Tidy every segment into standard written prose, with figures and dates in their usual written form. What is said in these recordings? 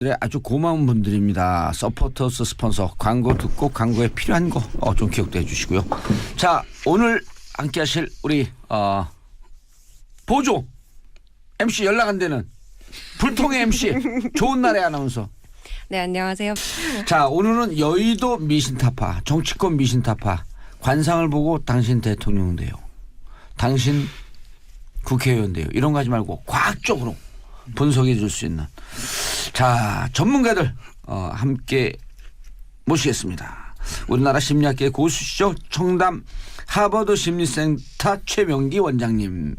네, 아주 고마운 분들입니다. 서포터스 스폰서 광고 듣고 광고에 필요한 거 좀 기억도 해주시고요. 자, 오늘 함께하실 우리 보조 MC 연락 안 되는 불통의 MC 좋은 날의 아나운서. 네, 안녕하세요. 자, 오늘은 여의도 미신타파, 정치권 미신타파 관상을 보고 당신 대통령 돼요. 당신 국회의원 돼요. 이런 거 하지 말고 과학적으로 분석해 줄 수 있는 자 전문가들 함께 모시겠습니다. 우리나라 심리학계 고수시죠. 청담 하버드 심리센터 최명기 원장님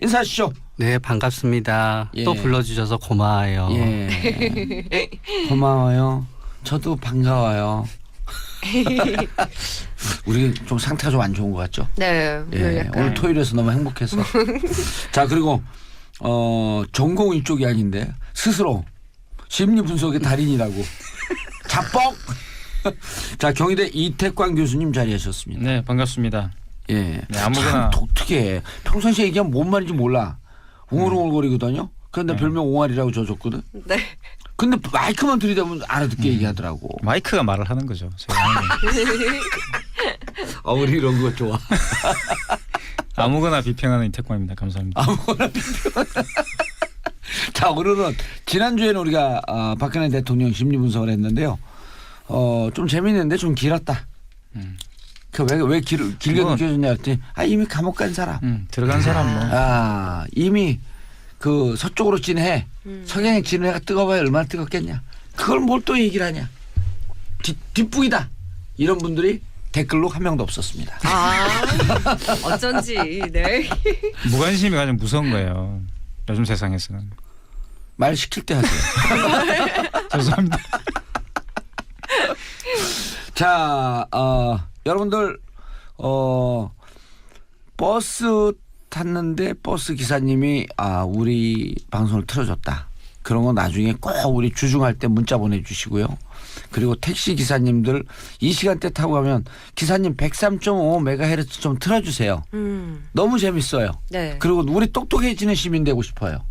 인사하시죠. 네, 반갑습니다. 예. 또 불러주셔서 고마워요. 예. 고마워요. 저도 반가워요. 우리 좀 상태가 좀 안 좋은 것 같죠? 네, 오늘 토요일에서 너무 행복해서. 자, 그리고 전공 이쪽이 아닌데 스스로 심리 분석의 달인이라고 자뻑. 자, 경희대 이태광 교수님 자리하셨습니다. 네, 반갑습니다. 예, 네, 아무거나. 참 독특해. 평상시에 얘기하면 뭔 말인지 몰라. 웅얼웅얼거리거든요. 그런데 별명 옹알이라고 줘줬거든. 네. 근데 마이크만 들이대면 알아듣게 얘기하더라고. 마이크가 말을 하는 거죠. 제가 하는 우리 이런 거 좋아. 아무거나 비평하는 이태광입니다. 감사합니다. 자, 오늘은 지난주에는 우리가 박근혜 대통령 심리 분석을 했는데요. 좀 재밌는데 좀 길었다. 왜 길게 뭐, 느껴졌냐 했더니 이미 감옥 간 사람. 들어간 사람 뭐. 이미 그 서쪽으로 진해. 서경에 진해가 뜨거워야 얼마나 뜨겁겠냐. 그걸 뭘 또 얘기를 하냐. 뒷북이다. 이런 분들이 댓글로 한 명도 없었습니다. 어쩐지. 네. 무관심이 가장 무서운 거예요. 요즘 세상에서는. 말 시킬 때 하세요. 죄송합니다. 자, 여러분들 버스 탔는데 버스 기사님이 우리 방송을 틀어줬다. 그런 거 나중에 꼭 우리 주중할 때 문자 보내주시고요. 그리고 택시 기사님들 이 시간대 타고 가면 기사님 103.5MHz 좀 틀어주세요. 너무 재밌어요. 네. 그리고 우리 똑똑해지는 시민 되고 싶어요.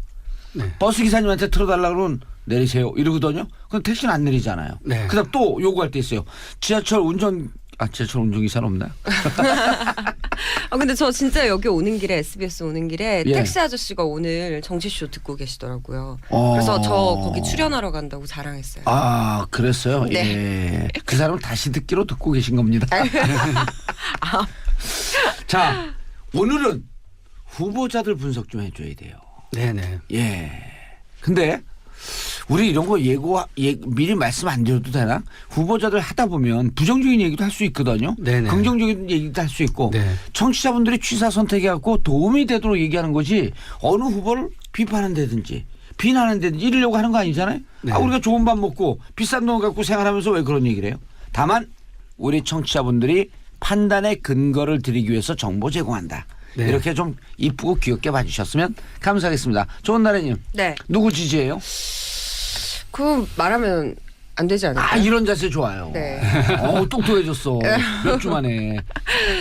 네. 버스 기사님한테 틀어달라 그러면 내리세요 이러거든요. 그럼 택시는 안 내리잖아요. 네. 그다음 또 요구할 때 있어요. 지하철 운전기사는 없나요? 근데 저 진짜 여기 오는 길에 SBS 오는 길에 예. 택시 아저씨가 오늘 정치쇼 듣고 계시더라고요. 그래서 저 거기 출연하러 간다고 자랑했어요. 그랬어요? 네. 예. 그 사람은 다시 듣기로 듣고 계신 겁니다. 자, 오늘은 후보자들 분석 좀 해줘야 돼요. 네네. 예. 근데 우리 이런 거 미리 말씀 안 드려도 되나? 후보자들 하다 보면 부정적인 얘기도 할 수 있거든요. 네네. 긍정적인 얘기도 할 수 있고 네. 청취자분들이 취사 선택해갖고 도움이 되도록 얘기하는 거지 어느 후보를 비판한다든지 비난한다든지 이러려고 하는 거 아니잖아요. 네. 우리가 좋은 밥 먹고 비싼 돈 갖고 생활하면서 왜 그런 얘기를 해요? 다만 우리 청취자분들이 판단의 근거를 드리기 위해서 정보 제공한다. 네. 이렇게 좀 이쁘고 귀엽게 봐주셨으면 감사하겠습니다. 좋은 날에님. 네. 누구 지지해요? 그거 말하면 안 되지 않을까요? 이런 자세 좋아요. 네. 똑똑해졌어. 몇 주 만에.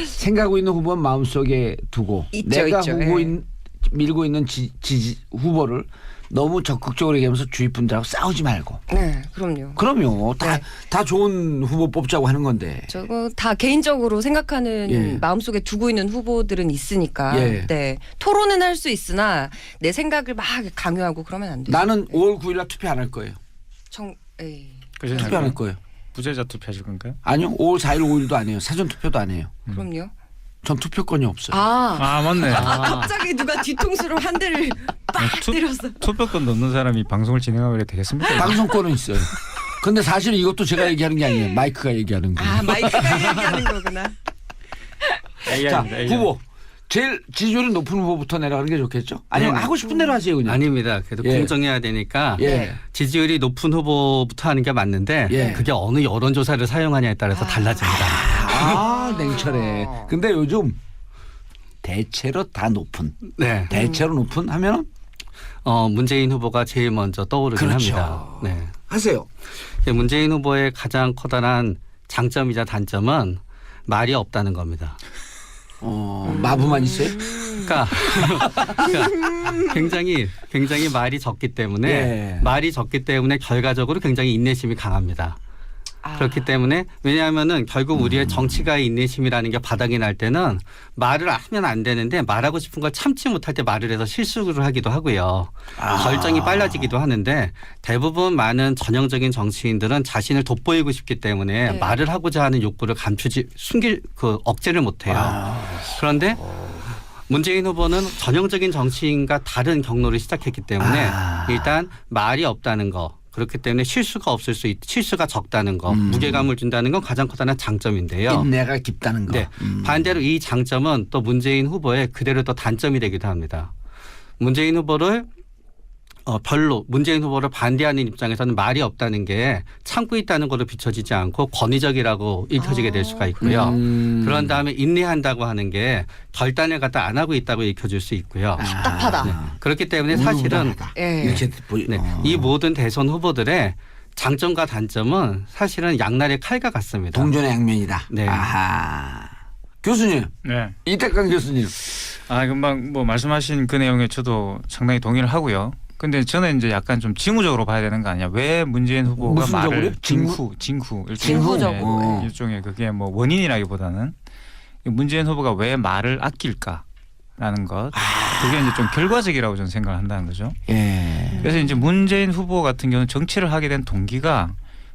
생각하고 있는 후보는 마음속에 두고 내가 있죠. 밀고 있는 지지 후보를 너무 적극적으로 얘기하면서 주위 분들하고 싸우지 말고. 네, 그럼요. 그럼요. 네. 다 좋은 후보 뽑자고 하는 건데. 저거 다 개인적으로 생각하는 예. 마음속에 두고 있는 후보들은 있으니까 예. 네. 토론은 할 수 있으나 내 생각을 막 강요하고 그러면 안 돼요. 나는 5월 9일 날 투표 안 할 거예요. 투표 안 할 거예요. 부재자 투표하실 건가요? 아니요. 5월 4일 5일도 안 해요. 사전 투표도 안 해요. 그럼요. 전 투표권이 없어요. 맞네. 갑자기 누가 뒤통수로 한 대를 빡 때렸어. 투표권 넣는 사람이 방송을 진행하고 그래 되겠습니까? 방송권은 있어요. 근데 사실 이것도 제가 얘기하는 게 아니에요. 마이크가 얘기하는 거예요. 마이크가 얘기하는 거구나. 자, 후보. 제일 지지율이 높은 후보부터 내려가는 게 좋겠죠? 아니면 하고 싶은 대로 하세요, 그냥. 아닙니다. 그래도 예. 공정해야 되니까 예. 지지율이 높은 후보부터 하는 게 맞는데 예. 그게 어느 여론조사를 사용하냐에 따라서 달라집니다. 냉철해. 근데 요즘 대체로 다 높은. 네. 대체로 높은 하면은 문재인 후보가 제일 먼저 떠오르긴 그렇죠. 합니다. 네. 하세요. 문재인 후보의 가장 커다란 장점이자 단점은 말이 없다는 겁니다. 마부만 있어요? 그러니까 굉장히 말이 적기 때문에 예. 말이 적기 때문에 결과적으로 굉장히 인내심이 강합니다. 그렇기 때문에 왜냐하면은 결국 우리의 정치가의 인내심이라는 게 바닥이 날 때는 말을 하면 안 되는데 말하고 싶은 걸 참지 못할 때 말을 해서 실수를 하기도 하고요. 결정이 빨라지기도 하는데 대부분 많은 전형적인 정치인들은 자신을 돋보이고 싶기 때문에 네. 말을 하고자 하는 욕구를 억제를 못해요. 그런데 문재인 후보는 전형적인 정치인과 다른 경로를 시작했기 때문에 일단 말이 없다는 거. 그렇기 때문에 실수가 적다는 거, 무게감을 준다는 건 가장 커다란 장점인데요. 인내가 깊다는 거. 네. 반대로 이 장점은 또 문재인 후보의 그대로 또 단점이 되기도 합니다. 문재인 후보를 반대하는 입장에서는 말이 없다는 게 참고 있다는 것으로 비춰지지 않고 권위적이라고 읽혀지게 될 수가 있고요. 그런 다음에 인내한다고 하는 게 결단을 갖다 안 하고 있다고 읽혀질 수 있고요. 답답하다. 네. 그렇기 때문에 사실은 예. 이렇게 이 모든 대선 후보들의 장점과 단점은 사실은 양날의 칼과 같습니다. 동전의 양면이다. 네. 아하. 교수님, 네. 이태강 교수님. 금방 뭐 말씀하신 그 내용에 저도 상당히 동의를 하고요. 근데 저는 이제 약간 좀 징후적으로 봐야 되는 거 아니야? 왜 문재인 후보가 무슨 말을 적으로요? 징후적으로 징후적으로. 일종의 그게 뭐 원인이라기보다는 문재인 후보가 왜 말을 아낄까라는 것 그게 이제 좀 결과적이라고 저는 생각을 한다는 거죠. 예. 그래서 이제 문재인 후보 같은 경우는 정치를 하게 된 동기가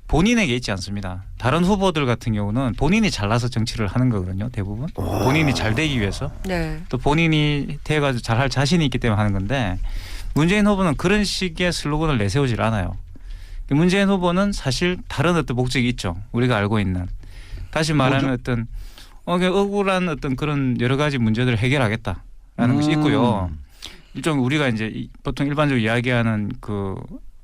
본인에게 있지 않습니다. 다른 후보들 같은 경우는 본인이 잘나서 정치를 하는 거거든요. 대부분 본인이 잘 되기 위해서 네. 또 본인이 돼가지고 잘할 자신이 있기 때문에 하는 건데 문재인 후보는 그런 식의 슬로건을 내세우질 않아요. 문재인 후보는 사실 다른 어떤 목적이 있죠. 우리가 알고 있는. 다시 말하면 어떤 억울한 어떤 그런 여러 가지 문제들을 해결하겠다라는 것이 있고요. 일종 우리가 이제 보통 일반적으로 이야기하는 그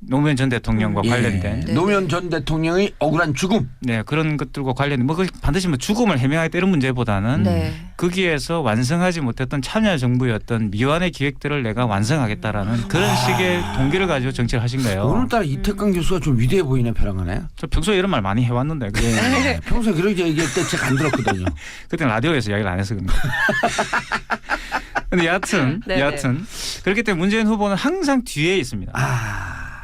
노무현 전 대통령과 관련된 네. 노무현 전 대통령의 억울한 죽음. 네 그런 것들과 관련된 반드시 죽음을 해명하겠다 이런 문제보다는 네. 거기에서 완성하지 못했던 참여정부의 어떤 미완의 기획들을 내가 완성하겠다라는 그런 식의 동기를 가지고 정치를 하신 거예요. 오늘따라 이태강 교수가 좀 위대해 보이네 벼랑하네. 저 평소에 이런 말 많이 해왔는데 예. 평소에 그렇게 얘기할 때 제가 안 들었거든요. 그때 라디오에서 이야기를 안 해서 그런가. 근데 여하튼 그렇기 때문에 문재인 후보는 항상 뒤에 있습니다.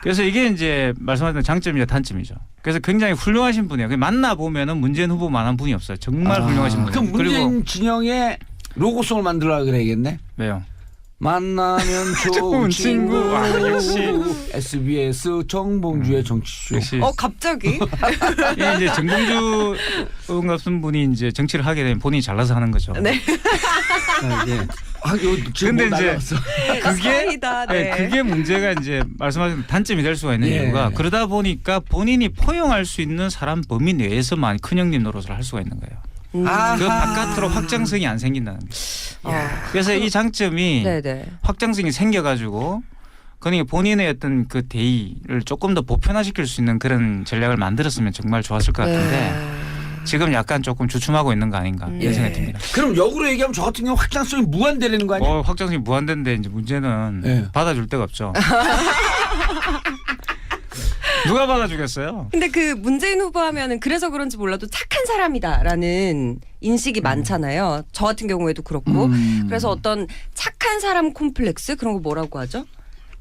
그래서 이게 이제 말씀하신 장점이자 단점이죠. 그래서 굉장히 훌륭하신 분이에요. 만나 보면은 문재인 후보만한 분이 없어요. 정말 훌륭하신 분이에요. 그럼 문재인 진영의 로고송을 만들어야 그래야겠네. 왜요? 만나면 좋은 친구. 역시 SBS 정봉주의 정치쇼. 역시 갑자기? 이게 이제 정봉주 의원 같은 분이 이제 정치를 하게 되면 본인이 잘나서 하는 거죠. 네. 이제 근데 이제 사이다. 네. 그게 문제가 이제 말씀하신 단점이 될 수가 있는 예. 이유가 그러다 보니까 본인이 포용할 수 있는 사람 범위 내에서만 큰형님 노릇을 할 수가 있는 거예요. 그 바깥으로 확장성이 안 생긴다는 거예요. 그래서 이 장점이 네네. 확장성이 생겨가지고 그러니까 본인의 어떤 그 대의를 조금 더 보편화시킬 수 있는 그런 전략을 만들었으면 정말 좋았을 것 같은데 지금 약간 조금 주춤하고 있는 거 아닌가 이런 생각이 듭니다. 그럼 역으로 얘기하면 저 같은 경우 확장성이 무한되는 거 아니에요? 확장성이 무한대인데 이제 문제는 네. 받아줄 데가 없죠. 누가 받아주겠어요? 근데 그 문재인 후보 하면은 그래서 그런지 몰라도 착한 사람이다라는 인식이 많잖아요. 저 같은 경우에도 그렇고. 그래서 어떤 착한 사람 콤플렉스 그런 거 뭐라고 하죠?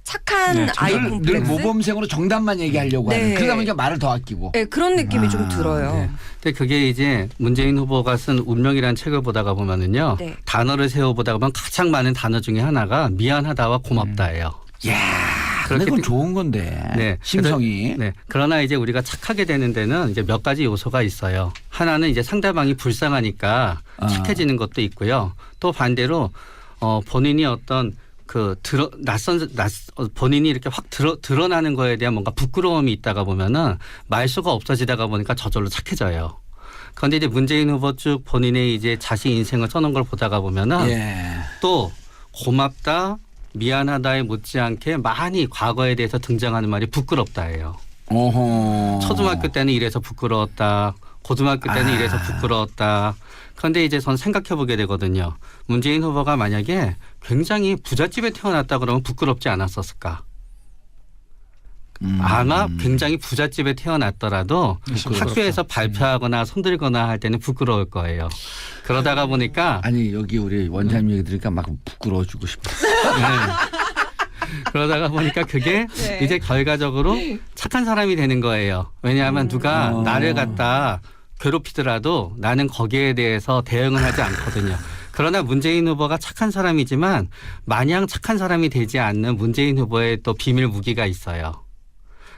착한 네, 아이 늘 콤플렉스. 모범생으로 정답만 얘기하려고 네. 하는. 그러다 보니까 말을 더 아끼고. 네, 그런 느낌이 좀 들어요. 네. 근데 그게 이제 문재인 후보가 쓴 운명이라는 책을 보다가 보면은요. 네. 단어를 세워보다가 보면 가장 많은 단어 중에 하나가 미안하다와 고맙다예요. 근데 그건 때- 좋은 건데. 네. 심성이. 네. 그러나 이제 우리가 착하게 되는 데는 이제 몇 가지 요소가 있어요. 하나는 이제 상대방이 불쌍하니까 착해지는 것도 있고요. 또 반대로 본인이 어떤 본인이 이렇게 확 드러나는 거에 대한 뭔가 부끄러움이 있다가 보면은 말수가 없어지다가 보니까 저절로 착해져요. 그런데 이제 문재인 후보 쭉 본인의 이제 자신 인생을 써놓은 걸 보다가 보면은 또 고맙다, 미안하다에 못지않게 많이 과거에 대해서 등장하는 말이 부끄럽다예요. 초등학교 때는 이래서 부끄러웠다. 고등학교 때는 이래서 부끄러웠다. 그런데 이제 전 생각해 보게 되거든요. 문재인 후보가 만약에 굉장히 부잣집에 태어났다 그러면 부끄럽지 않았었을까? 아마 굉장히 부잣집에 태어났더라도 부끄럽다. 학교에서 발표하거나 손들거나 할 때는 부끄러울 거예요. 그러다가 보니까 아니 여기 우리 원장님 얘기 들으니까 막 부끄러워지고 싶어. 그러다가 보니까 그게 네. 이제 결과적으로 착한 사람이 되는 거예요. 왜냐하면 누가 나를 갖다 괴롭히더라도 나는 거기에 대해서 대응을 하지 않거든요. 그러나 문재인 후보가 착한 사람이지만 마냥 착한 사람이 되지 않는 문재인 후보의 또 비밀 무기가 있어요.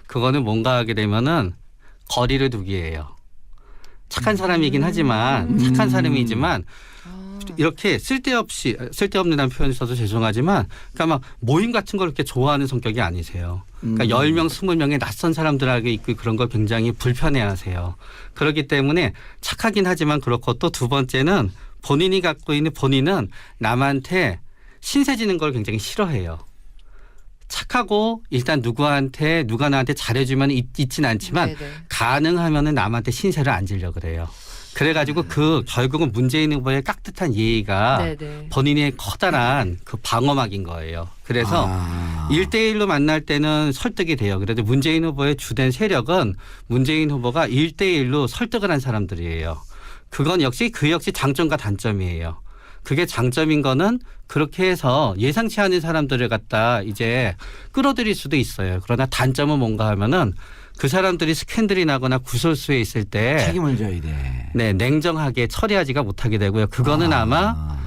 그거는 뭔가 하게 되면은 거리를 두기예요. 착한 사람이긴 하지만 착한 사람이지만 이렇게 쓸데없는 표현을 써서 죄송하지만 그러니까 막 모임 같은 걸 이렇게 좋아하는 성격이 아니세요. 그러니까 10명, 20명의 낯선 사람들하고 있고 그런 걸 굉장히 불편해하세요. 그렇기 때문에 착하긴 하지만 그렇고 또 두 번째는 본인이 갖고 있는 본인은 남한테 신세지는 걸 굉장히 싫어해요. 착하고 일단 누가 나한테 잘해주면 있진 않지만 네네. 가능하면은 남한테 신세를 안 지려 그래요. 그래가지고 결국은 문재인 후보의 깍듯한 예의가 네네. 본인의 커다란 그 방어막인 거예요. 그래서 1대1로 만날 때는 설득이 돼요. 그래도 문재인 후보의 주된 세력은 문재인 후보가 1대1로 설득을 한 사람들이에요. 그건 역시 장점과 단점이에요. 그게 장점인 거는 그렇게 해서 예상치 않은 사람들을 갖다 이제 끌어들일 수도 있어요. 그러나 단점은 뭔가 하면은 그 사람들이 스캔들이 나거나 구설수에 있을 때 책임을 져야 돼. 네, 냉정하게 처리하지가 못하게 되고요. 그거는 아마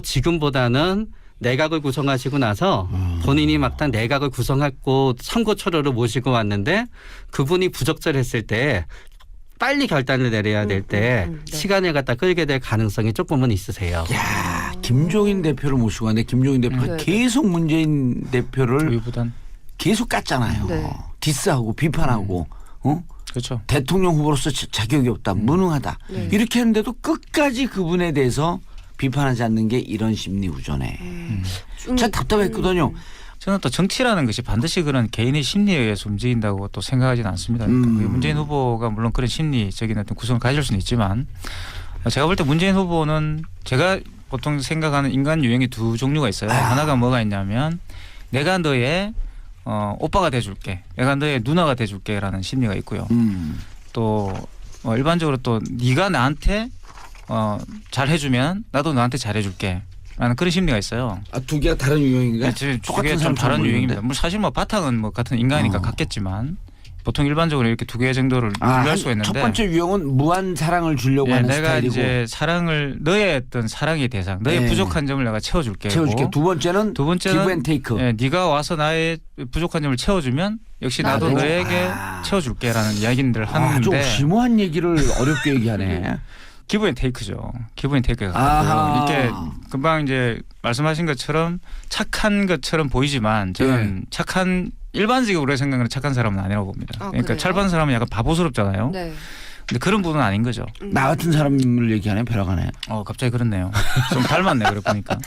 지금보다는 내각을 구성하시고 나서 본인이 막상 내각을 구성하고 선거초료를 모시고 왔는데 그분이 부적절했을 때 빨리 결단을 내려야 될 때 네. 시간을 갖다 끌게 될 가능성이 조금은 있으세요. 야, 김종인 대표를 모시고 왔는데 김종인 대표가 네. 계속 문재인 대표를 우유부단. 계속 깠잖아요. 네. 디스하고 비판하고 그렇죠. 대통령 후보로서 자격이 없다. 무능하다. 네. 이렇게 했는데도 끝까지 그분에 대해서 비판하지 않는 게 이런 심리 우전에. 진짜 답답했거든요. 저는 또 정치라는 것이 반드시 그런 개인의 심리에 의해서 움직인다고 또 생각하지는 않습니다. 그러니까 문재인 후보가 물론 그런 심리적인 어떤 구성을 가질 수는 있지만 제가 볼 때 문재인 후보는 제가 보통 생각하는 인간 유형이 두 종류가 있어요. 하나가 뭐가 있냐면 내가 너의 오빠가 돼줄게, 내가 너의 누나가 돼줄게라는 심리가 있고요. 또 일반적으로 또 네가 나한테 잘 해주면 나도 너한테 잘해줄게. 라는 그런 심리가 있어요. 두 개가 다른 유형인가요? 네, 똑같은 두개 좀 사람처럼 다른 보이는데. 유형입니다. 뭐 사실 뭐 바탕은 뭐 같은 인간이니까 같겠지만 보통 일반적으로 이렇게 두 개 정도를 분류할 수가 있는데 첫 번째 유형은 무한 사랑을 주려고 하는 내가 스타일이고 이제 사랑을 너의 어떤 사랑의 대상, 너의 네. 부족한 점을 내가 채워줄게. 채워줄게. 두 번째는 두 번째는 기브 앤 테이크. 네가 와서 나의 부족한 점을 채워주면 역시 나도 나도. 너에게 채워줄게라는 이야기들을 좀 하는데 심오한 얘기를 어렵게 얘기하네. 기브 앤 테이크죠. 기브 앤 테이크가 아하. 이게 금방 이제 말씀하신 것처럼 착한 것처럼 보이지만 저는 착한 일반적으로 생각하는 착한 사람은 아니라고 봅니다. 그러니까 그래요? 철반 사람은 약간 바보스럽잖아요. 네. 근데 그런 분은 아닌 거죠. 나 같은 사람을 얘기하네. 벼락하네. 갑자기 그렇네요. 좀 닮았네 그래 보니까.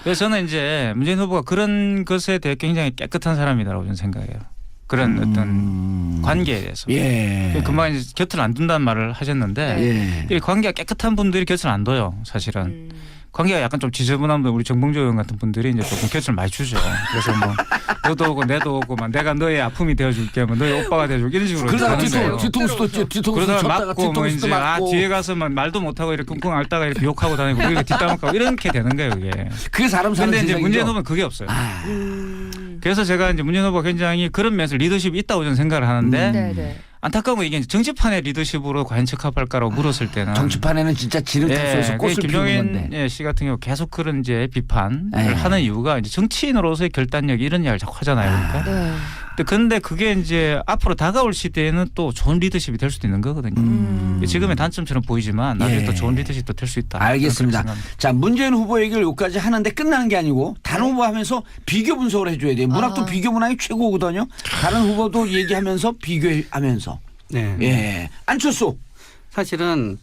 그래서 저는 이제 문재인 후보가 그런 것에 대해 굉장히 깨끗한 사람이다라고 저는 생각해요. 그런 어떤 관계에 대해서. 예. 금방 이제 곁을 안 둔다는 말을 하셨는데 예. 이 관계가 깨끗한 분들이 곁을 안 둬요. 사실은. 관계가 약간 좀 지저분한 분, 우리 정봉조 의원 같은 분들이 이제 조금 곁을 많이 주죠. 그래서 뭐 너도 오고 내도 오고 막 내가 너의 아픔이 되어줄게, 뭐 너의 오빠가 되어줄게 이런 식으로. 그러다가 하는 거예요. 뒤통수도 뒤통수 그러다가 쳤다가 맞고 뭐 뒤통수도 이제 맞고. 뒤에 가서 막 말도 못하고 이렇게 끙끙 앓다가 이렇게 욕하고 다니고 이렇게 뒷담화하고 이렇게 되는 거예요, 이게. 그게 사람 사는 근데 이제 세상이죠. 문재인 후보는 그게 없어요. 그래서 제가 이제 문재인 후보가 굉장히 그런 면에서 리더십이 있다고 저는 생각을 하는데 네네. 안타까운 건 이게 이제 정치판의 리더십으로 과연 적합할까라고 물었을 때는 정치판에는 진짜 지름탑소에서 꽃을 피우는 건데. 김종인 씨 같은 경우 계속 그런 이제 비판을 예. 하는 이유가 이제 정치인으로서의 결단력 이런 이야기를 자꾸 하잖아요. 그러니까. 네. 근데 그게 이제 앞으로 다가올 시대에는 또 좋은 리더십이 될 수도 있는 거거든요. 지금의 단점처럼 보이지만 나중에 예. 또 좋은 리더십도 될 수 있다. 알겠습니다. 그렇게 생각합니다. 자, 문재인 후보 얘기를 여기까지 하는데 끝나는 게 아니고 다른 후보 하면서 비교 분석을 해줘야 돼요. 문학도 비교 문학이 최고거든요. 다른 후보도 얘기하면서 비교하면서. 네. 예. 안철수. 사실은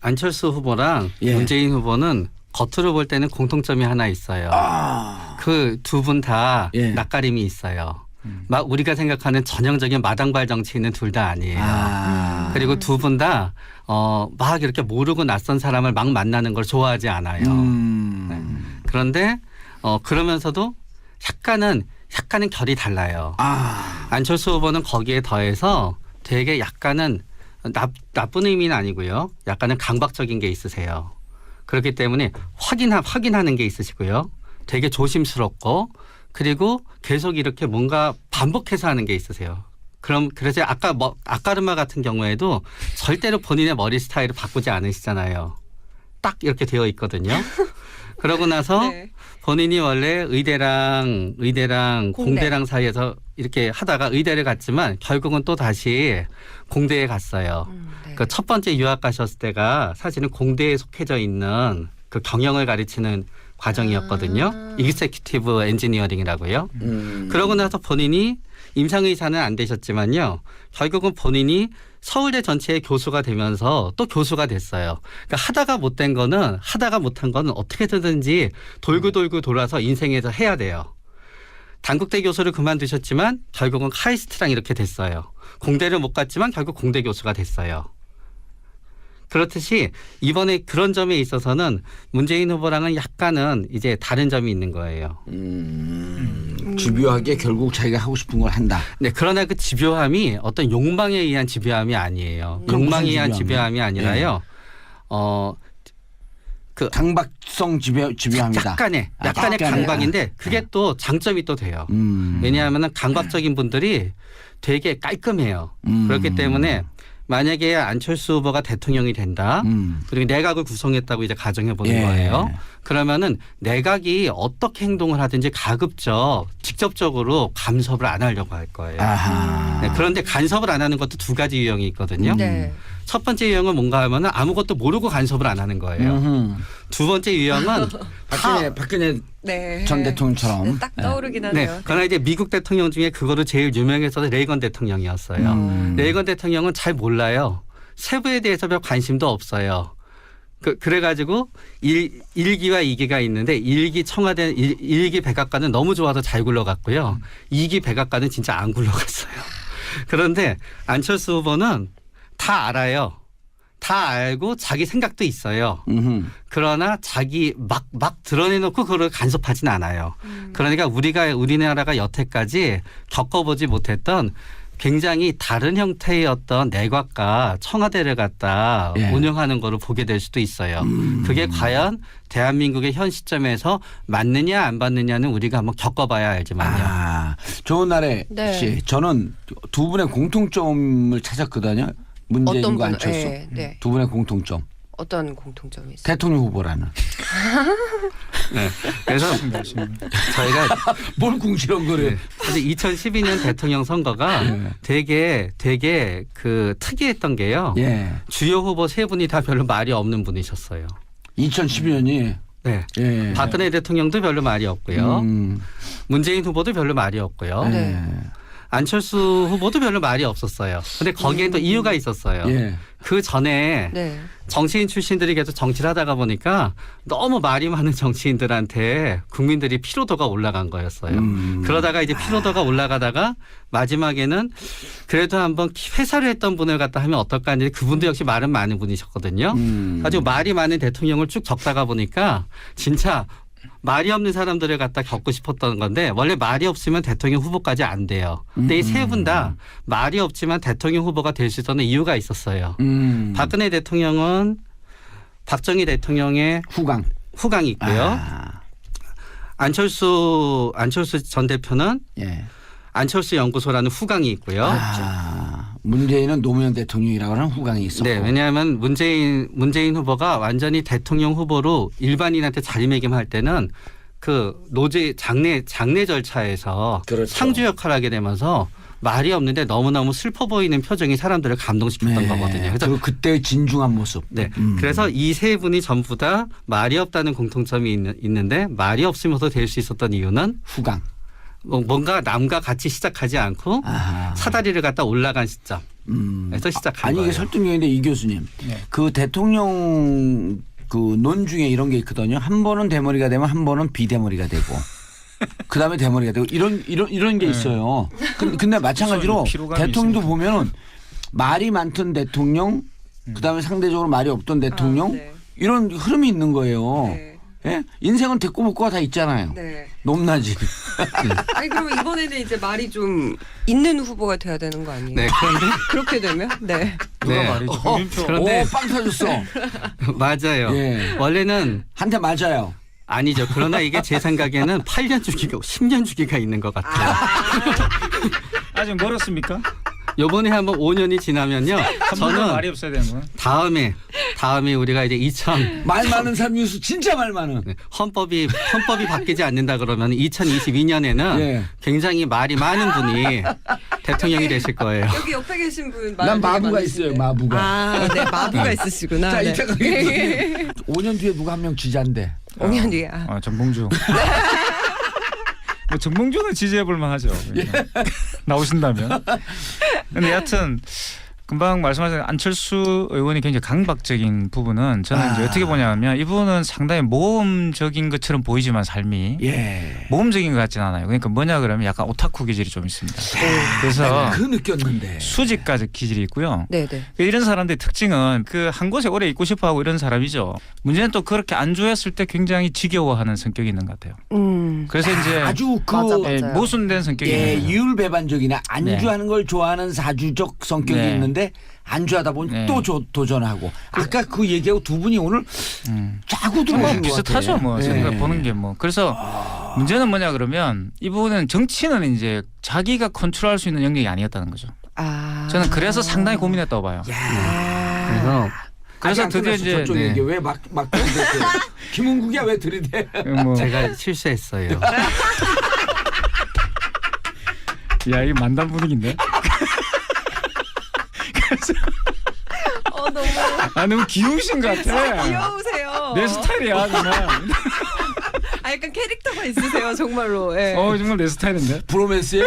안철수 후보랑 예. 문재인 후보는 겉으로 볼 때는 공통점이 하나 있어요. 그 두 분 다 예. 낯가림이 있어요. 막 우리가 생각하는 전형적인 마당발 정치인은 둘 다 아니에요. 그리고 두 분 다 막 이렇게 모르고 낯선 사람을 막 만나는 걸 좋아하지 않아요. 네. 그런데 그러면서도 약간은 약간은 결이 달라요. 아, 안철수 후보는 거기에 더해서 되게 약간은 나쁜 의미는 아니고요. 약간은 강박적인 게 있으세요. 그렇기 때문에 확인하는 게 있으시고요. 되게 조심스럽고 그리고 계속 이렇게 뭔가 반복해서 하는 게 있으세요. 그래서 아까르마 같은 경우에도 절대로 본인의 머리 스타일을 바꾸지 않으시잖아요. 딱 이렇게 되어 있거든요. 그러고 나서 네. 본인이 원래 의대랑 공대랑 사이에서 이렇게 하다가 의대를 갔지만 결국은 또 다시 공대에 갔어요. 네. 그 첫 번째 유학 가셨을 때가 사실은 공대에 속해져 있는 그 경영을 가르치는 과정이었거든요. 익세큐티브 엔지니어링이라고요. 그러고 나서 본인이 임상의사는 안 되셨지만요. 결국은 본인이 서울대 전체의 교수가 되면서 또 교수가 됐어요. 그러니까 하다가 못한 거는 어떻게든지 돌고 돌아서 인생에서 해야 돼요. 단국대 교수를 그만두셨지만 결국은 카이스트랑 이렇게 됐어요. 공대를 못 갔지만 결국 공대 교수가 됐어요. 그렇듯이 이번에 그런 점에 있어서는 문재인 후보랑은 약간은 이제 다른 점이 있는 거예요. 집요하게 결국 자기가 하고 싶은 걸 한다. 네, 그러나 그 집요함이 어떤 욕망에 의한 집요함이 아니에요. 그럼 욕망에 무슨 의한 집요함이에요? 집요함이 아니라요. 강박성 집요합니다. 약간의 약간의 강박인데 그게 또 장점이 또 돼요. 왜냐하면 강박적인 분들이 되게 깔끔해요. 그렇기 때문에 만약에 안철수 후보가 대통령이 된다. 그리고 내각을 구성했다고 이제 가정해 보는 예. 거예요. 그러면은 내각이 어떻게 행동을 하든지 가급적 직접적으로 간섭을 안 하려고 할 거예요. 아하. 네, 그런데 간섭을 안 하는 것도 두 가지 유형이 있거든요. 네. 첫 번째 유형은 뭔가 하면은 아무것도 모르고 간섭을 안 하는 거예요. 두 번째 유형은 박근혜 네. 전 대통령처럼. 딱 떠오르긴 네. 하네요. 그러나 이제 미국 대통령 중에 그거로 제일 유명했어서 레이건 대통령이었어요. 레이건 대통령은 잘 몰라요. 세부에 대해서 별 관심도 없어요. 그래가지고 1기와 2기가 있는데 1기 청와대 1기 백악관은 너무 좋아서 잘 굴러갔고요. 2기 백악관은 진짜 안 굴러갔어요. 그런데 안철수 후보는 다 알아요. 다 알고 자기 생각도 있어요. 그러나 자기 막 드러내놓고 그걸 간섭하진 않아요. 그러니까 우리나라가 여태까지 겪어보지 못했던 굉장히 다른 형태의 어떤 내각과 청와대를 갖다 예. 운영하는 거를 보게 될 수도 있어요. 그게 과연 대한민국의 현 시점에서 맞느냐 안 맞느냐는 우리가 한번 겪어봐야 알지만요. 아, 좋은 날에 네. 씨, 저는 두 분의 공통점을 찾았거든요. 문재인과 안철수. 네, 네. 두 분의 공통점. 어떤 공통점이 있어요? 대통령 후보라는. 네. 그래서 저희가 뭘 궁시렁거려. 네. 사실 2012년 대통령 선거가 되게 그 특이했던 게요. 예. 주요 후보 세 분이 다 별로 말이 없는 분이셨어요. 2012년이 네. 예. 박근혜 대통령도 별로 말이 없고요. 문재인 후보도 별로 말이 없고요. 네. 안철수 후보도 별로 말이 없었어요. 근데 거기에 또 이유가 있었어요. 예. 그 전에 네. 정치인 출신들이 계속 정치를 하다가 보니까 너무 말이 많은 정치인들한테 국민들이 피로도가 올라간 거였어요. 그러다가 이제 피로도가 올라가다가 마지막에는 그래도 한번 회사를 했던 분을 갖다 하면 어떨까 했는데 그분도 역시 말은 많은 분이셨거든요. 아주 말이 많은 대통령을 쭉 적다가 보니까 진짜 말이 없는 사람들을 갖다 겪고 싶었던 건데 원래 말이 없으면 대통령 후보까지 안 돼요. 근데 이 세 분 다 말이 없지만 대통령 후보가 될 수 있었던 이유가 있었어요. 박근혜 대통령은 박정희 대통령의 후광이 있고요. 아. 안철수 전 대표는 예. 안철수 연구소라는 후광이 있고요. 아, 문재인은 노무현 대통령이라고 하는 후광이 있었고. 네, 왜냐하면 문재인 후보가 완전히 대통령 후보로 일반인한테 자리매김할 때는 그 장례 절차에서 그렇죠. 상주 역할을 하게 되면서 말이 없는데 너무너무 슬퍼 보이는 표정이 사람들을 감동시켰던 네. 거거든요. 그래서 그리고 그때의 진중한 모습. 네, 그래서 이 세 분이 전부 다 말이 없다는 공통점이 있는데 말이 없으면서 될 수 있었던 이유는 후광. 뭔가 남과 같이 시작하지 않고 아하. 사다리를 갖다 올라간 시점에서 시작한 아니 거예요. 이게 설득력인데 이 교수님. 그 대통령 그 논 중에 이런 게 있거든요. 한 번은 대머리가 되면 한 번은 비대머리가 되고. 그다음에 대머리가 되고 이런 게 있어요. 근데 마찬가지로 피로감이 대통령도 있으니까. 보면은 말이 많던 대통령, 그다음에 상대적으로 말이 없던 대통령 네. 이런 흐름이 있는 거예요. 네. 예? 인생은 됐고 묻고가 다 있잖아요. 네. 높낮이. 아니 그러면 이번에는 이제 말이 좀 있는 후보가 돼야 되는 거 아니에요? 네, 그런데 그렇게 되면 네. 누가 네. 말이죠. 홍준표. 그런데- 빵 터졌어. 맞아요. 예. 원래는 한 대 맞아요. 아니죠. 그러나 이게 제 생각에는 8년 주기가 10년 주기가 있는 것 같아요. 아직 멀었습니까? 요번에 한번 5년이 지나면요. 저는 말이 저는 없어야 되는 거야. 다음에 우리가 이제 2000 말 많은 사람 뉴스 진짜 말 많은. 헌법이 바뀌지 않는다 그러면 2022년에는 예. 굉장히 말이 많은 분이 대통령이 되실 거예요. 여기 옆에 계신 분 난 마부가 많으신데. 있어요. 마부가. 아, 네, 마부가 있으시구나. 자, 네. 이따가 5년 뒤에 누가 한 명 지지한대. 5년 뒤에. 아. 정봉주. 뭐 정봉주는 지지해볼 만하죠. 그러니까. 나오신다면. 근데 여하튼 금방 말씀하신 안철수 의원이 굉장히 강박적인 부분은 저는 이제 어떻게 보냐면 이분은 상당히 모험적인 것처럼 보이지만 삶이 예. 모험적인 것 같지는 않아요. 그러니까 뭐냐 그러면 약간 오타쿠 기질이 좀 있습니다. 그래서 그 느꼈는데. 수직가적 기질이 있고요. 네, 네. 이런 사람들의 특징은 그 한 곳에 오래 있고 싶어하고 이런 사람이죠. 문제는 또 그렇게 안주했을 때 굉장히 지겨워하는 성격이 있는 것 같아요. 그래서 이제 아주 그 맞아, 예, 맞아요. 모순된 성격이 예, 있는 거예요. 이율배반적이나 안주하는 걸 좋아하는 사주적 성격이 네. 있는데 안주하다 보니 네. 또 도전하고 아까 그 얘기하고 두 분이 오늘 짜고 들어오신 것 비슷하죠, 같아요. 뭐 예. 생각 보는 게 뭐. 그래서 문제는 뭐냐 그러면 이분은 정치는 이제 자기가 컨트롤할 수 있는 영역이 아니었다는 거죠. 아. 저는 그래서 상당히 고민했다고 봐요. 그래서 그래서 드디어 이제 저쪽 네. 얘기 왜막 들이대? 김은국이야 왜 들이대? 뭐, 제가 실수했어요. 야 이게 만담 분위기인데. 너무 너무 귀여우신 것 같아. 귀여우세요. 내 스타일이야 정말. 아, 약간 캐릭터가 있으세요, 정말로. 예. 정말 내 스타일인데. 브로맨스예요?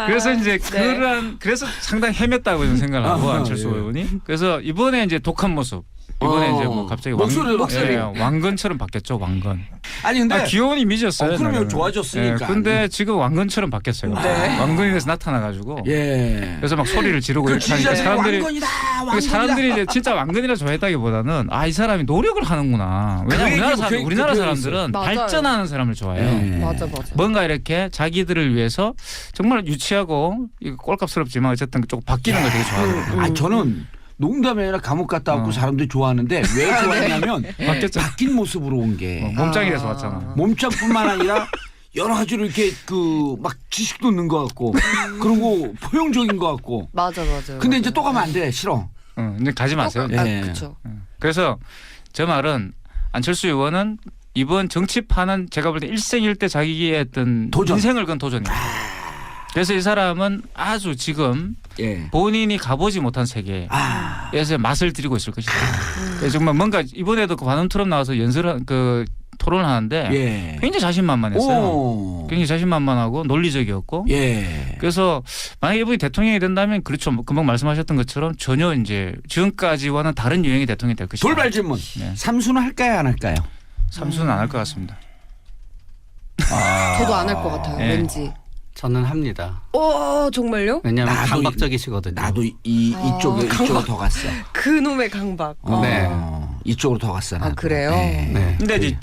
그래서 이제 네. 그래서 상당히 헤맸다고 저는 생각을 하고 안철수 예. 의원이. 그래서 이번에 이제 독한 모습. 이번에 이제 뭐 갑자기 목소리. 왕건처럼 바뀌었죠, 왕건. 아니 근데 귀여운 이미지였어요. 그러면 나는. 좋아졌으니까. 근데 지금 왕건처럼 바뀌었어요. 네. 왕건이 돼서 나타나가지고. 예. 그래서 막 소리를 지르고 그 이렇게 하니까 지지자들이 사람들이 왕건이다. 그 왕건이다. 사람들이 이제 진짜 왕건이라 좋아했다기보다는 이 사람이 노력을 하는구나. 왜냐면 우리나라 그 사람들은 맞아요. 발전하는 사람을 좋아해요. 예. 맞아. 뭔가 이렇게 자기들을 위해서 정말 유치하고 이거 꼴값스럽지만 어쨌든 좀 바뀌는 걸 되게 좋아하거든요. 아 저는 농담이 아니라 감옥 갔다 왔고 사람들이 좋아하는데 왜 좋아했냐면 바뀌었죠. 바뀐 모습으로 온 게 몸짱이 돼서 왔잖아. 몸짱뿐만 아니라 여러 가지로 이렇게 그 막 지식도 있는 것 같고 그리고 포용적인 것 같고. 맞아. 근데 이제 또 가면 안 돼. 싫어. 이제 가지 마세요. 예. 그렇죠. 그래서 저 말은 안철수 의원은 이번 정치판은 제가 볼 때 일생일대 자기의 어떤 도전. 인생을 건 도전이에요. 그래서 이 사람은 아주 지금 예. 본인이 가보지 못한 세계에서 맛을 들이고 있을 것이다. 그래서 정말 뭔가 이번에도 그 관훈 토론 나와서 토론을 하는데 예. 굉장히 자신만만했어요. 오. 굉장히 자신만만하고 논리적이었고. 예. 그래서 만약에 이분이 대통령이 된다면 그렇죠. 뭐 금방 말씀하셨던 것처럼 전혀 이제 지금까지와는 다른 유형의 대통령이 될 것이다. 돌발 질문. 네. 삼수는 할까요 안 할까요? 삼수는 안 할 것 같습니다. 저도 안 할 것 같아요. 예. 왠지. 저는 합니다. 정말요? 왜냐하면 나도 강박적이시거든요. 나도 이쪽으로 더 갔어. 그놈의 강박. 네. 이쪽으로 더 갔어. 나도. 그래요? 네. 근데 이제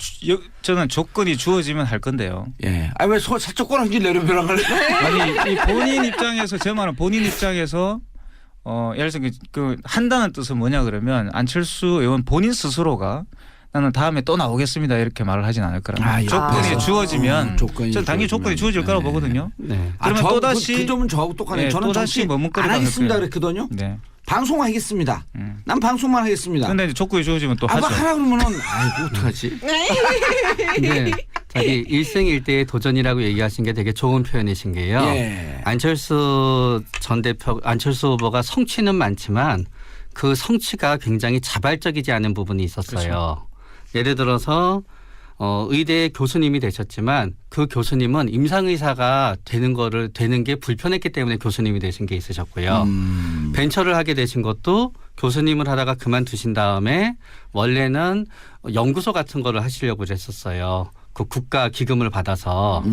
저는 조건이 주어지면 할 건데요. 예. 아 왜 사적 꼬랑지 내려벼랑 할래? 아니 이 본인 입장에서 제 말은 본인 입장에서 예를 들어서 그 한다는 뜻은 뭐냐 그러면 안철수 의원 본인 스스로가 나는 다음에 또 나오겠습니다 이렇게 말을 하진 않을 거라는 조건이 주어지면 저는 당연히 조건이 주어질 거라고 보거든요. 네. 그러면 또 다시 그 점은 저하고 똑같네요. 네, 저는 또다시 정치 머뭇거리고 안 하겠습니다 않을 그랬거든요. 네. 방송하겠습니다. 난 방송만 하겠습니다. 그런데 이제 조건이 주어지면 또 뭐 하죠. 하라 그러면은 아이고 어떡하지? 근데 자기 일생일대의 도전이라고 얘기하신 게 되게 좋은 표현이신 게요. 예. 안철수 후보가 성취는 많지만 그 성취가 굉장히 자발적이지 않은 부분이 있었어요. 그렇죠. 예를 들어서 의대 교수님이 되셨지만 그 교수님은 임상의사가 되는 게 불편했기 때문에 교수님이 되신 게 있으셨고요. 벤처를 하게 되신 것도 교수님을 하다가 그만두신 다음에 원래는 연구소 같은 거를 하시려고 했었어요. 그 국가 기금을 받아서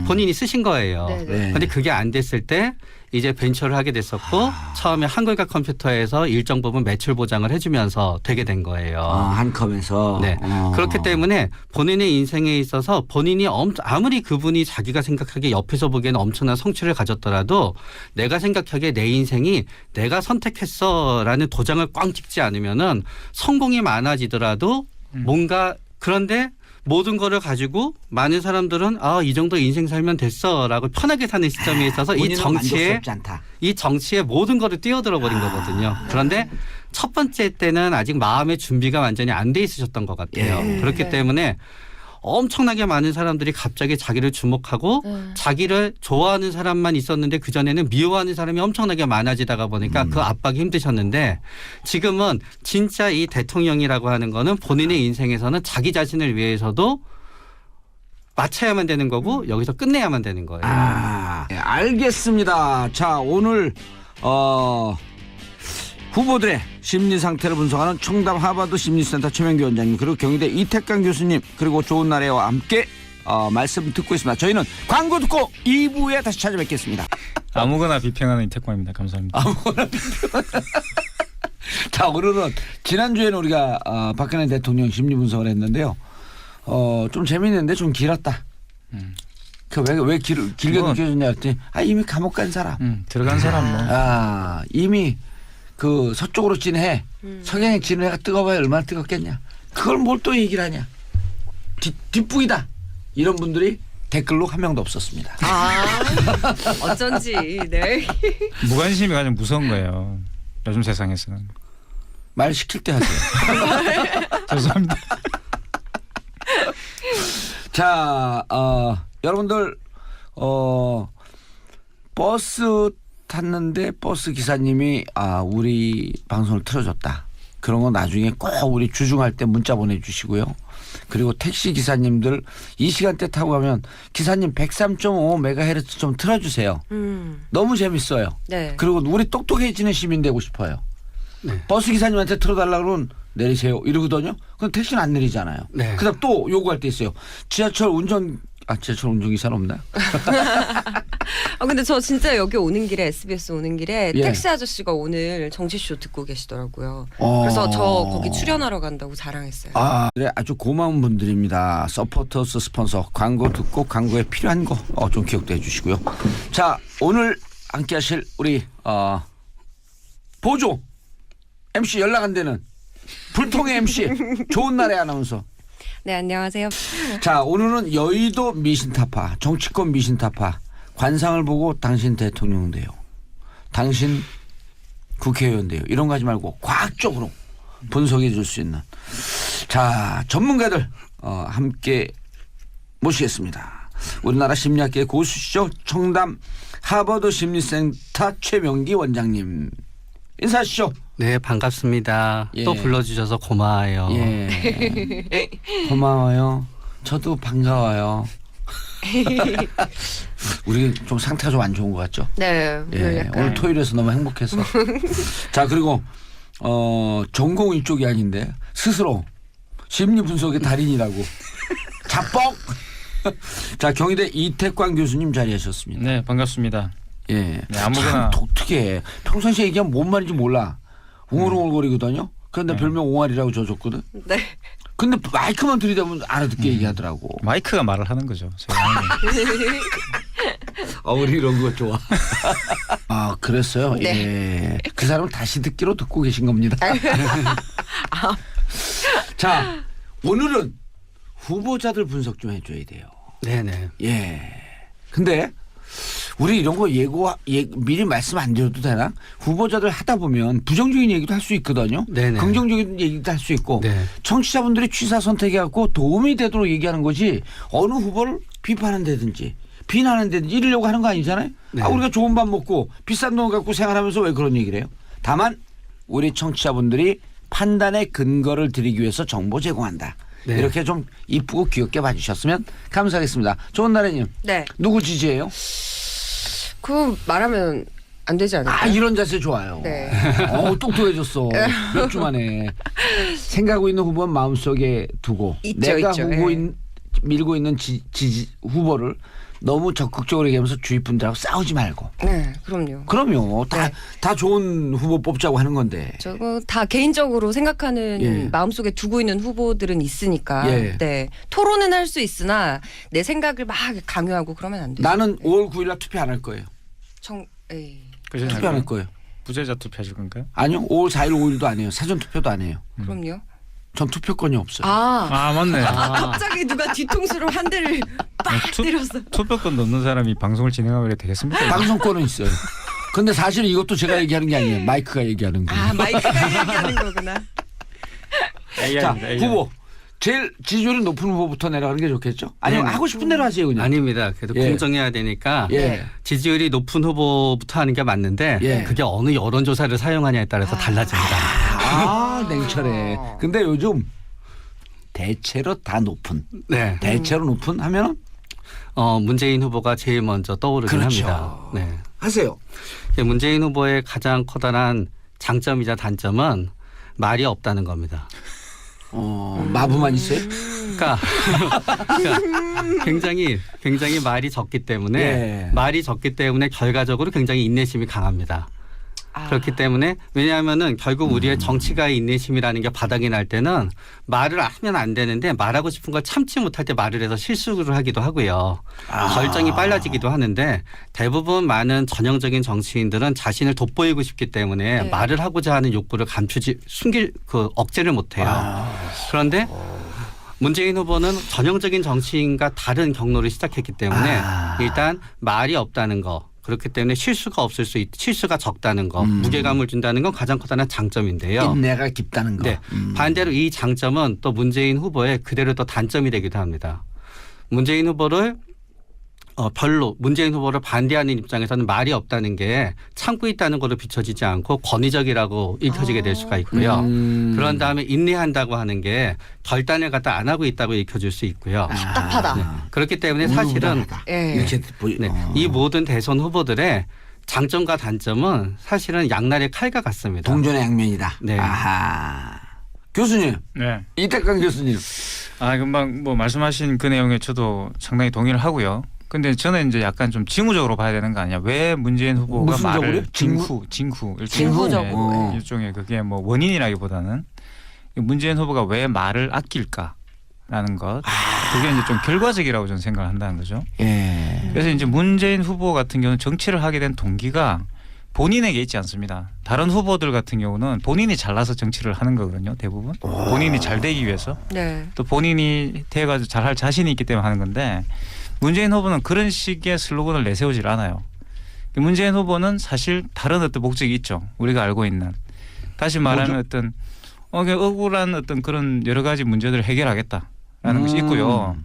본인이 쓰신 거예요. 네네. 네. 그런데 그게 안 됐을 때 이제 벤처를 하게 됐었고 처음에 한글과 컴퓨터에서 일정 부분 매출 보장을 해주면서 되게 된 거예요. 한컴에서. 네. 그렇기 때문에 본인의 인생에 있어서 본인이 아무리 그분이 자기가 생각하기에 옆에서 보기에는 엄청난 성취를 가졌더라도 내가 생각하기에 내 인생이 내가 선택했어라는 도장을 꽝 찍지 않으면은 성공이 많아지더라도 뭔가 그런데 모든 거를 가지고 많은 사람들은 이 정도 인생 살면 됐어라고 편하게 사는 시점에 있어서 이 정치에 모든 거를 뛰어들어 버린 거거든요. 그런데 첫 번째 때는 아직 마음의 준비가 완전히 안 돼 있으셨던 것 같아요. 그렇기 네. 때문에 엄청나게 많은 사람들이 갑자기 자기를 주목하고 자기를 좋아하는 사람만 있었는데 그전에는 미워하는 사람이 엄청나게 많아지다가 보니까 그 압박이 힘드셨는데 지금은 진짜 이 대통령이라고 하는 거는 본인의 인생에서는 자기 자신을 위해서도 맞춰야만 되는 거고 여기서 끝내야만 되는 거예요. 네, 알겠습니다. 자, 오늘 후보들의 심리 상태를 분석하는 청담 하버드 심리센터 최명기 원장님 그리고 경희대 이태강 교수님 그리고 좋은 나라와 함께 말씀 듣고 있습니다. 저희는 광고 듣고 2부에 다시 찾아뵙겠습니다. 아무거나 비평하는 이태광입니다. 감사합니다. 자, 오늘은 지난주에는 우리가 박근혜 대통령 심리 분석을 했는데요. 좀 재밌는데 좀 길었다. 왜 길게 뭐, 느껴졌냐 했더니 이미 감옥 간 사람. 들어간 사람 뭐. 이미 그 서쪽으로 진해 서경에 진해 해가 뜨거워야 얼마나 뜨겁겠냐. 그걸 뭘 또 얘기를 하냐. 뒷북이다. 이런 분들이 댓글로 한 명도 없었습니다. 어쩐지. 네. 무관심이 가장 무서운 거예요. 요즘 세상에서는. 말 시킬 때 하세요. 죄송합니다. 자, 여러분들 버스 탔는데 버스 기사님이 우리 방송을 틀어줬다. 그런 거 나중에 꼭 우리 주중할 때 문자 보내주시고요. 그리고 택시 기사님들 이 시간대 타고 가면 기사님 103.5MHz 좀 틀어주세요. 너무 재밌어요. 네. 그리고 우리 똑똑해지는 시민 되고 싶어요. 네. 버스 기사님한테 틀어달라고 그러면 내리세요 이러거든요. 그럼 택시는 안 내리잖아요. 네. 그다음 또 요구할 때 있어요. 지하철 운전기사는 없나? 근데 저 진짜 여기 오는 길에 SBS 오는 길에 예. 택시 아저씨가 오늘 정치쇼 듣고 계시더라고요. 그래서 저 거기 출연하러 간다고 자랑했어요. 네, 아주 고마운 분들입니다. 서포터스 스폰서 광고 듣고 광고에 필요한 거 좀 기억도 해주시고요. 자, 오늘 함께하실 우리 보조 MC 연락 안 되는 불통의 MC 좋은 날의 아나운서. 네, 안녕하세요. 자, 오늘은 여의도 미신타파, 정치권 미신타파 관상을 보고 당신 대통령 돼요. 당신 국회의원 돼요. 이런 거 하지 말고 과학적으로 분석해 줄 수 있는 자, 전문가들 함께 모시겠습니다. 우리나라 심리학계의 고수시죠. 청담 하버드 심리센터 최명기 원장님. 인사하시죠. 네, 반갑습니다. 예. 또 불러주셔서 고마워요. 예. 고마워요. 저도 반가워요. 우리 좀 상태가 좀 안 좋은 것 같죠? 네. 예. 오늘 토요일에서 너무 행복해서. 자, 그리고 전공 이쪽이 아닌데 스스로 심리 분석의 달인이라고. 자뻑. 자, 경희대 이태광 교수님 자리하셨습니다. 네, 반갑습니다. 예. 네, 아무거나. 참 독특해. 평상시에 얘기하면 뭔 말인지 몰라. 웅얼웅얼거리거든요. 그런데 별명 옹알이라고 줘줬거든. 네. 근데 마이크만 들이대면 알아듣게 얘기하더라고. 마이크가 말을 하는 거죠. 제가 하는 거. 우리 이런 거 좋아. 그랬어요. 네. 예. 그 사람은 다시 듣기로 듣고 계신 겁니다. 자, 오늘은 후보자들 분석 좀 해줘야 돼요. 네네. 예. 근데 우리 이런 거 미리 말씀 안 드려도 되나? 후보자들 하다 보면 부정적인 얘기도 할 수 있거든요. 네네. 긍정적인 얘기도 할 수 있고 네. 청취자분들이 취사 선택해갖고 도움이 되도록 얘기하는 거지 어느 후보를 비판한다든지 비난한다든지 이러려고 하는 거 아니잖아요. 네. 우리가 좋은 밥 먹고 비싼 돈 갖고 생활하면서 왜 그런 얘기를 해요? 다만 우리 청취자분들이 판단의 근거를 드리기 위해서 정보 제공한다. 네. 이렇게 좀 이쁘고 귀엽게 봐주셨으면 감사하겠습니다. 좋은 나라님. 네. 누구 지지해요? 그거 말하면 안 되지 않을까요? 이런 자세 좋아요. 네. 똑똑해졌어. 몇 주 만에. 생각하고 있는 후보는 마음속에 두고 있죠, 내가 있죠. 후보인 밀고 있는 지지 후보를 너무 적극적으로 얘기하면서 주위 분들하고 싸우지 말고. 네, 그럼요. 그럼요. 다 좋은 후보 뽑자고 하는 건데. 저거 다 개인적으로 생각하는 예. 마음속에 두고 있는 후보들은 있으니까 예. 네. 토론은 할 수 있으나 내 생각을 막 강요하고 그러면 안 돼요. 나는 5월 9일 날 투표 안 할 거예요. 투표 안 할 거예요. 부재자 투표하실 건가요? 아니요. 5월 4일 5일도 안 해요. 사전 투표도 안 해요. 그럼요. 전 투표권이 없어요. 아 맞네. 갑자기 누가 뒤통수로 한 대를 빡 때렸어. 투표권 넣는 사람이 방송을 진행하면 되겠습니까? 방송권은 있어요. 근데 사실 이것도 제가 얘기하는 게 아니에요. 마이크가 얘기하는 거예요. 아, 마이크가 얘기하는 거구나. 자, 후보. 제일 지지율이 높은 후보부터 내려가는 게 좋겠죠? 아니면 하고 싶은 대로 하세요, 그냥. 아닙니다. 그래도 예. 공정해야 되니까 예. 지지율이 높은 후보부터 하는 게 맞는데 예. 그게 어느 여론조사를 사용하냐에 따라서 달라집니다. 아, 냉철해. 근데 요즘 대체로 다 높은. 네. 대체로 높은 하면은 문재인 후보가 제일 먼저 떠오르긴 그렇죠. 합니다. 네. 하세요. 문재인 후보의 가장 커다란 장점이자 단점은 말이 없다는 겁니다. 마부만 있어요? 그러니까 굉장히 말이 적기 때문에 예. 말이 적기 때문에 결과적으로 굉장히 인내심이 강합니다. 그렇기 때문에 왜냐하면은 결국 우리의 정치가의 인내심이라는 게 바닥이 날 때는 말을 하면 안 되는데 말하고 싶은 걸 참지 못할 때 말을 해서 실수를 하기도 하고요. 결정이 빨라지기도 하는데 대부분 많은 전형적인 정치인들은 자신을 돋보이고 싶기 때문에 네. 말을 하고자 하는 욕구를 억제를 못해요. 그런데 문재인 후보는 전형적인 정치인과 다른 경로를 시작했기 때문에 일단 말이 없다는 거. 그렇기 때문에 실수가 적다는 거, 무게감을 준다는 건 가장 커다란 장점인데요. 인내가 깊다는 거. 네. 반대로 이 장점은 또 문재인 후보의 그대로 또 단점이 되기도 합니다. 문재인 후보를 반대하는 입장에서는 말이 없다는 게 참고 있다는 것으로 비춰지지 않고 권위적이라고 읽혀지게 될 수가 있고요. 그런 다음에 인내한다고 하는 게 결단을 갖다 안 하고 있다고 읽혀질 수 있고요. 답답하다. 네. 그렇기 때문에 사실은 예. 이렇게 이 모든 대선 후보들의 장점과 단점은 사실은 양날의 칼과 같습니다. 동전의 양면이다. 네. 아하. 교수님, 네. 이태강 교수님. 금방 뭐 말씀하신 그 내용에 저도 상당히 동의를 하고요. 근데 저는 이제 약간 좀 징후적으로 봐야 되는 거 아니야? 왜 문재인 후보가 무슨 적으로요? 말을 징후 징후적으로. 일종의 그게 뭐 원인이라기보다는 문재인 후보가 왜 말을 아낄까라는 것 그게 이제 좀 결과적이라고 저는 생각을 한다는 거죠. 예. 그래서 이제 문재인 후보 같은 경우는 정치를 하게 된 동기가 본인에게 있지 않습니다. 다른 후보들 같은 경우는 본인이 잘나서 정치를 하는 거거든요. 대부분 본인이 잘 되기 위해서 네. 또 본인이 돼가지고 잘할 자신이 있기 때문에 하는 건데 문재인 후보는 그런 식의 슬로건을 내세우질 않아요. 문재인 후보는 사실 다른 어떤 목적이 있죠. 우리가 알고 있는. 다시 말하면 어떤 억울한 어떤 그런 여러 가지 문제들을 해결하겠다라는 것이 있고요.